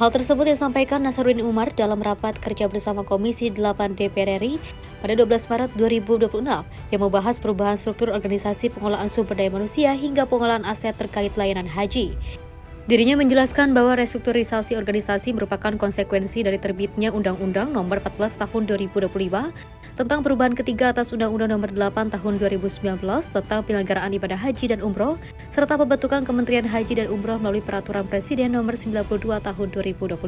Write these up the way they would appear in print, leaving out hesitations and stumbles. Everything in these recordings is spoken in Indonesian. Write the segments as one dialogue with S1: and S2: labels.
S1: Hal tersebut disampaikan Nasaruddin Umar dalam rapat kerja bersama Komisi 8 DPR RI pada 12 Maret 2026 yang membahas perubahan struktur organisasi pengelolaan sumber daya manusia hingga pengelolaan aset terkait layanan haji. Dirinya menjelaskan bahwa restrukturisasi organisasi merupakan konsekuensi dari terbitnya Undang-Undang Nomor 14 Tahun 2025 tentang perubahan ketiga atas Undang-Undang Nomor 8 Tahun 2019 tentang penyelenggaraan ibadah haji dan umroh, serta pembentukan Kementerian Haji dan Umroh melalui Peraturan Presiden Nomor 92 Tahun 2025.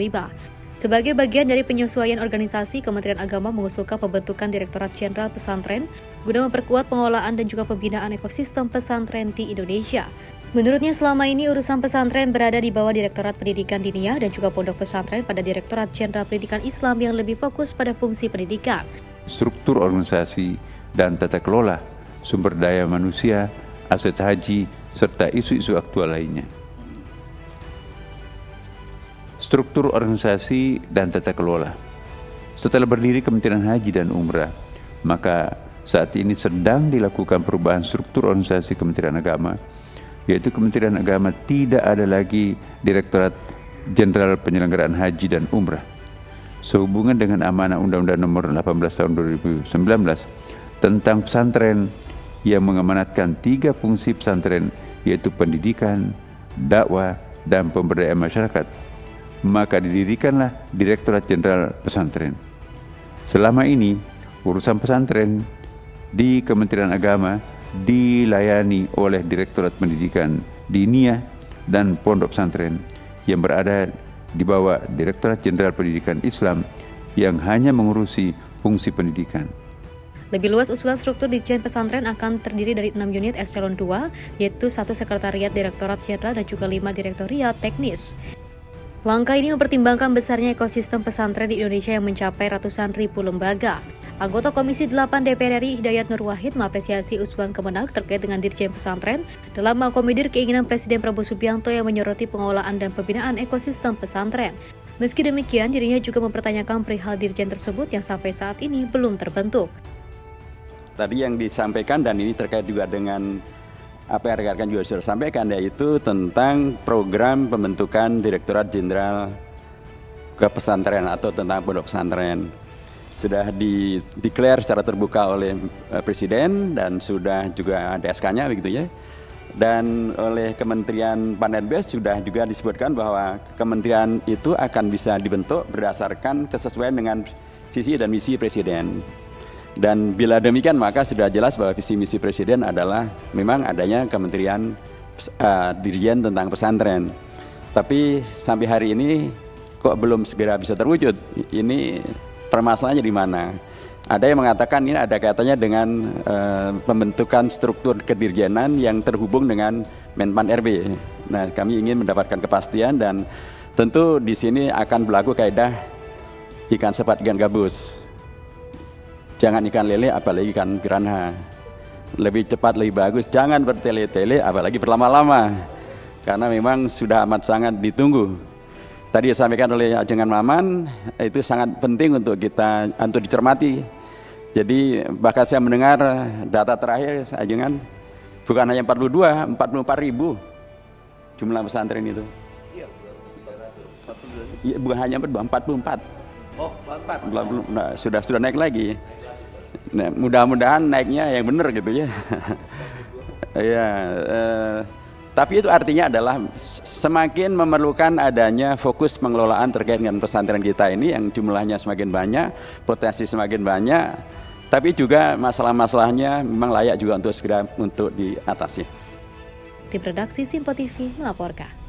S1: Sebagai bagian dari penyesuaian organisasi, Kementerian Agama mengusulkan pembentukan Direktorat Jenderal Pesantren guna memperkuat pengelolaan dan juga pembinaan ekosistem pesantren di Indonesia. Menurutnya selama ini urusan pesantren berada di bawah Direktorat Pendidikan Diniyah dan juga Pondok Pesantren pada Direktorat Jenderal Pendidikan Islam yang lebih fokus pada fungsi pendidikan.
S2: Struktur organisasi dan tata kelola sumber daya manusia, aset haji, serta isu-isu aktual lainnya. Struktur organisasi dan tata kelola. Setelah berdiri Kementerian Haji dan Umrah, maka saat ini sedang dilakukan perubahan struktur organisasi Kementerian Agama, yaitu Kementerian Agama tidak ada lagi Direktorat Jenderal Penyelenggaraan Haji dan Umrah. Sehubungan dengan amanah Undang-Undang Nomor 18 Tahun 2019 tentang pesantren yang mengamanatkan 3 fungsi pesantren, yaitu pendidikan, dakwah, dan pemberdayaan masyarakat, maka didirikanlah Direktorat Jenderal Pesantren. Selama ini, urusan pesantren di Kementerian Agama dilayani oleh Direktorat Pendidikan Diniyah dan Pondok Pesantren yang berada di bawah Direktorat Jenderal Pendidikan Islam yang hanya mengurusi fungsi pendidikan.
S1: Lebih luas, usulan struktur Ditjen Pesantren akan terdiri dari 6 unit Eselon 2, yaitu 1 Sekretariat Direktorat Jenderal dan juga 5 Direktoriat Teknis. Langkah ini mempertimbangkan besarnya ekosistem pesantren di Indonesia yang mencapai ratusan ribu lembaga. Anggota Komisi 8 DPR RI Hidayat Nur Wahid mengapresiasi usulan Kemenak terkait dengan Dirjen Pesantren dalam mengakomodir keinginan Presiden Prabowo Subianto yang menyoroti pengelolaan dan pembinaan ekosistem pesantren. Meski demikian, dirinya juga mempertanyakan perihal Dirjen tersebut yang sampai saat ini belum terbentuk.
S3: Tadi yang disampaikan, dan ini terkait juga dengan apa yang rekan-rekan juga sudah sampaikan, yaitu tentang program pembentukan Direktorat Jenderal Kepesantren atau tentang Pondok Pesantren. Sudah dideklar secara terbuka oleh Presiden dan sudah juga ada SK-nya begitu ya. Dan oleh Kementerian Pan-RB sudah juga disebutkan bahwa kementerian itu akan bisa dibentuk berdasarkan kesesuaian dengan visi dan misi Presiden. Dan bila demikian maka sudah jelas bahwa visi misi Presiden adalah memang adanya Kementerian Dirjen tentang pesantren. Tapi sampai hari ini kok belum segera bisa terwujud. Ini permasalahannya di mana? Ada yang mengatakan ini ada kaitannya dengan pembentukan struktur kedirjenan yang terhubung dengan Menpan RB. Nah, kami ingin mendapatkan kepastian dan tentu di sini akan berlaku kaidah ikan sepat ikan gabus. Jangan ikan lele apalagi ikan piranha. Lebih cepat lebih bagus, jangan bertele-tele apalagi berlama-lama. Karena memang sudah amat sangat ditunggu. Tadi disampaikan oleh Ajengan Maman, itu sangat penting untuk dicermati. Jadi bahkan saya mendengar data terakhir Ajengan, bukan hanya 44 ribu jumlah pesantren itu.
S4: Iya, 44.
S3: Iya, bukan hanya 44.
S4: Oh, 44.
S3: Nah, sudah naik lagi. Nah, mudah-mudahan naiknya yang benar gitu ya. Iya. Tapi itu artinya adalah semakin memerlukan adanya fokus pengelolaan terkait dengan pesantren kita ini yang jumlahnya semakin banyak, potensi semakin banyak, tapi juga masalah-masalahnya memang layak juga untuk segera untuk diatasi.
S1: Tim Redaksi Simpo TV melaporkan.